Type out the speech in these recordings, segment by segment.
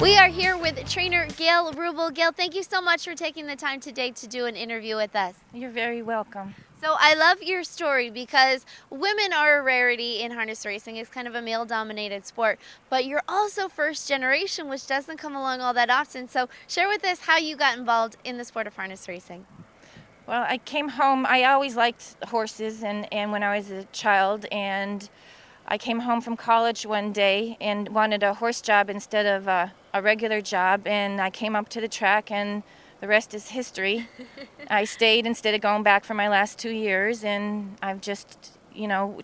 We are here with trainer Gail Wrubel. Gail, thank you so much for taking the time today to do an interview with us. You're very welcome. So I love your story because women are a rarity in harness racing. It's kind of a male-dominated sport, but you're also first generation, which doesn't come along all that often. So share with us how you got involved in the sport of harness racing. Well, I came home. I always liked horses, and when I was a child, and I came home from college one day and wanted a horse job instead of a regular job, and I came up to the track, and the rest is history. I stayed instead of going back for my last 2 years, and I've just,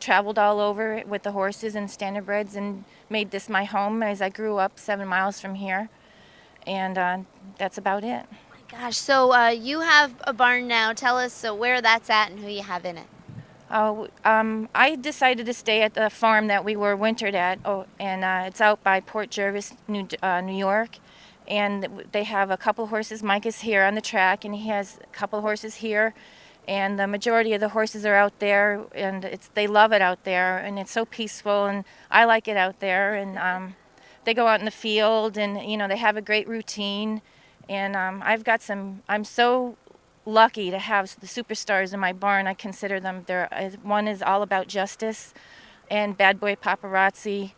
traveled all over with the horses and standardbreds and made this my home as I grew up 7 miles from here, and that's about it. Gosh, so you have a barn now. Tell us where that's at and who you have in it. Oh, I decided to stay at the farm that we were wintered at. Oh, and it's out by Port Jervis, New York. And they have a couple horses. Mike is here on the track, and he has a couple horses here. And the majority of the horses are out there, and they love it out there, and it's so peaceful, and I like it out there. And they go out in the field, and they have a great routine. And I'm so lucky to have the superstars in my barn. I consider them. One is All About Justice, and Bad Boy Paparazzi,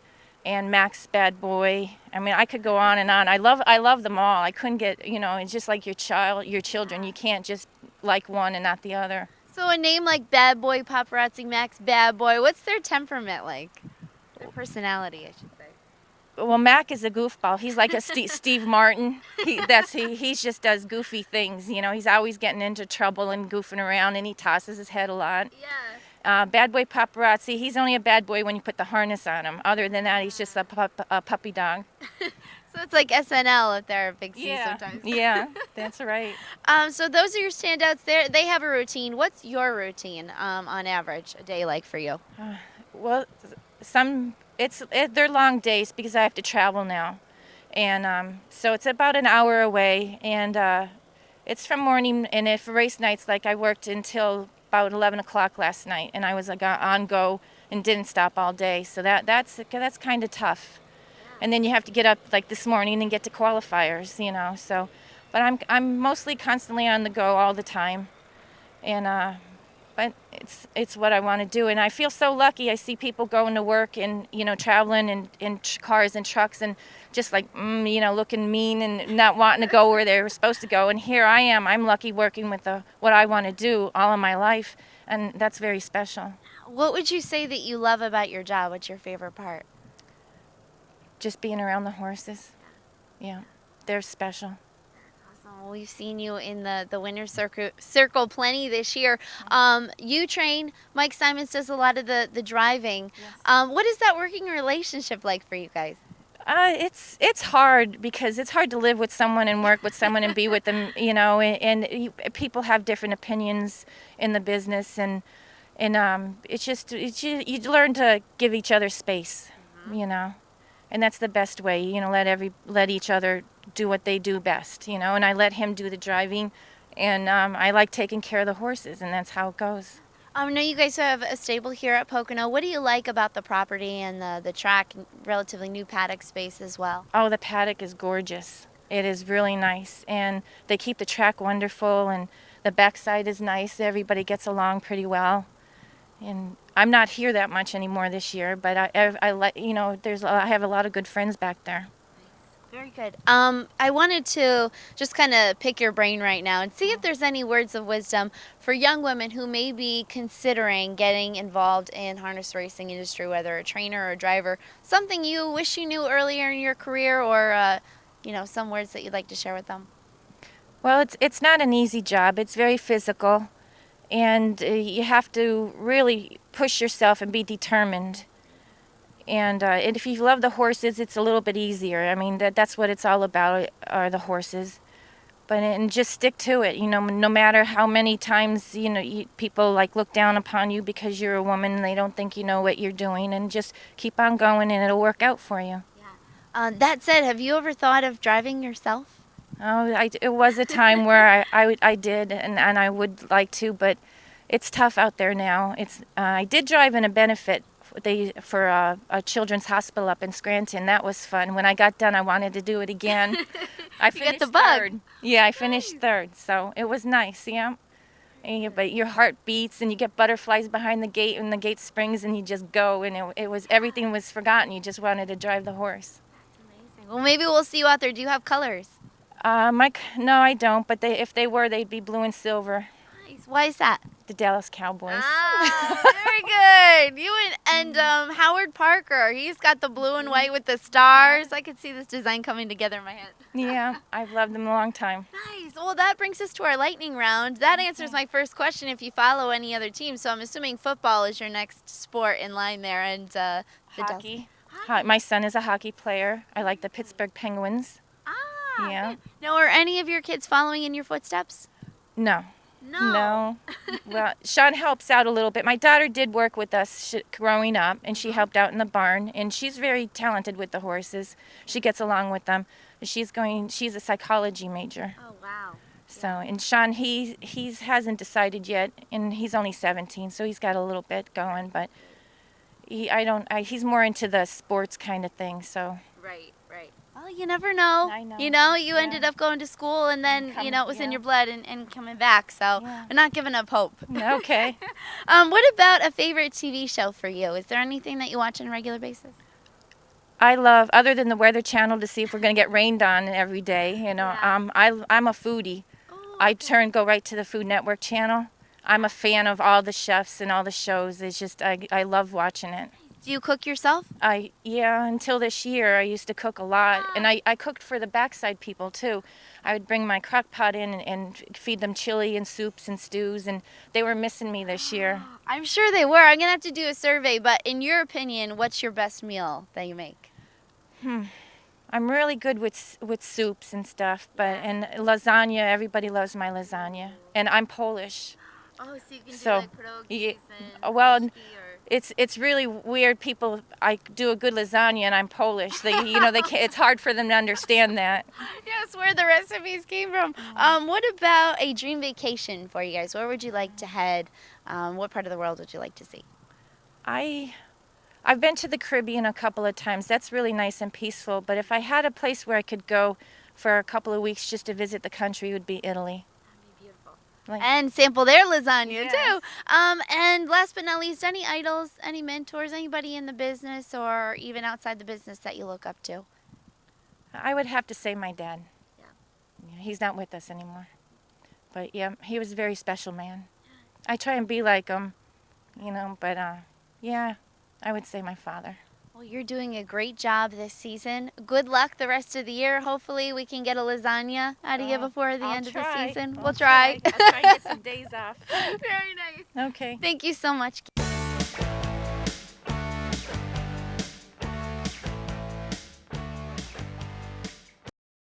and Max Bad Boy. I mean, I could go on and on. I love them all. I couldn't get, it's just like your children. You can't just like one and not the other. So a name like Bad Boy Paparazzi, Max Bad Boy, what's their temperament like? Their personality, I should say. Well, Mac is a goofball. He's like a Steve Martin. He just does goofy things. He's always getting into trouble and goofing around, and he tosses his head a lot. Yeah. Bad Boy Paparazzi, he's only a bad boy when you put the harness on him. Other than that, he's just a puppy dog. So it's like SNL if they're a big C sometimes. Yeah, that's right. So those are your standouts there. They have a routine. What's your routine on average, a day like for you? Well, they're long days because I have to travel now. And so it's about an hour away, and it's from morning, and if race nights, like I worked until about 11 o'clock last night, and I was like on go and didn't stop all day, so that's kind of tough. And then you have to get up like this morning and get to qualifiers, so, but I'm mostly constantly on the go all the time, and but it's what I want to do, and I feel so lucky. I see people going to work and traveling in cars and trucks and just like looking mean and not wanting to go where they were supposed to go. And here I am. I'm lucky working with what I want to do all of my life, and that's very special. What would you say that you love about your job? What's your favorite part? Just being around the horses. Yeah, they're special. Well, we've seen you in the winner's circle plenty this year. You train. Mike Simons does a lot of the driving. Yes. What is that working relationship like for you guys? It's hard because it's hard to live with someone and work with someone and be with them, and people have different opinions in the business, and you learn to give each other space, and that's the best way, let each other do what they do best, and I let him do the driving, and I like taking care of the horses, and that's how it goes. I know you guys have a stable here at Pocono. What do you like about the property and the track, relatively new paddock space as well? Oh, the paddock is gorgeous. It is really nice, and they keep the track wonderful, and the backside is nice. Everybody gets along pretty well, and I'm not here that much anymore this year, but I have a lot of good friends back there. Very good. I wanted to just kind of pick your brain right now and see if there's any words of wisdom for young women who may be considering getting involved in harness racing industry, whether a trainer or a driver, something you wish you knew earlier in your career, or some words that you'd like to share with them. Well, it's not an easy job. It's very physical, and you have to really push yourself and be determined. And if you love the horses, it's a little bit easier. I mean, that's what it's all about, are the horses. And just stick to it, no matter how many times, people look down upon you because you're a woman and they don't think you know what you're doing, and just keep on going and it'll work out for you. Yeah. That said, have you ever thought of driving yourself? Oh, it was a time where I did, and I would like to, but it's tough out there now. I did drive in a benefit for a children's hospital up in Scranton. That was fun. When I got done, I wanted to do it again. I You got finished the bug. third. Yeah, I finished third, so it was nice. Yeah. But your heart beats and you get butterflies behind the gate and the gate springs and you just go and it was everything was forgotten. You just wanted to drive the horse. That's amazing. Well, maybe we'll see you out there. Do you have colors? No, I don't. But if they were, they'd be blue and silver. Nice. Why is that? The Dallas Cowboys. Ah, very good. You and Howard Parker. He's got the blue and white with the stars. I could see this design coming together in my head. Yeah, I've loved them a long time. Nice. Well, that brings us to our lightning round. That answers my first question. If you follow any other team, so I'm assuming football is your next sport in line there, and the Hockey. My son is a hockey player. I like the Pittsburgh Penguins. Ah. Yeah. Good. Now, are any of your kids following in your footsteps? No. No. No. Well, Sean helps out a little bit. My daughter did work with us growing up, and she helped out in the barn. And she's very talented with the horses. She gets along with them. She's a psychology major. Oh wow. So, and Sean, he hasn't decided yet, and he's only 17, so he's got a little bit going. But he's more into the sports kind of thing. So. Right. Right. Well, you never know. I know. You ended up going to school, and then it was in yeah. your blood and coming back. So Yeah. I'm not giving up hope. Okay. What about a favorite TV show for you? Is there anything that you watch on a regular basis? I love, other than the Weather Channel to see if we're going to get rained on every day. I'm a foodie. Oh, I go right to the Food Network channel. I'm a fan of all the chefs and all the shows. It's just I love watching it. Do you cook yourself? Until this year I used to cook a lot, and I cooked for the backside people too. I would bring my crock pot in and feed them chili and soups and stews, and they were missing me this year. I'm sure they were. I'm gonna have to do a survey, but in your opinion, what's your best meal that you make? I'm really good with soups and stuff, and lasagna. Everybody loves my lasagna, and I'm Polish. Oh, so you can So, do like pierogies and well, pierogi It's really weird. People, I do a good lasagna and I'm Polish. They can't, it's hard for them to understand that. Yes, where the recipes came from. What about a dream vacation for you guys? Where would you like to head? What part of the world would you like to see? I've been to the Caribbean a couple of times. That's really nice and peaceful. But if I had a place where I could go for a couple of weeks just to visit the country, it would be Italy. And sample their lasagna Yes. too. And last but not least, any idols, any mentors, anybody in the business or even outside the business that you look up to? I would have to say my dad. Yeah. He's not with us anymore. But yeah, he was a very special man. I try and be like him, but yeah, I would say my father. Well, you're doing a great job this season. Good luck the rest of the year. Hopefully we can get a lasagna out of you before the end of the season. We'll try. I'll try and get some days off. Very nice. Okay. Thank you so much.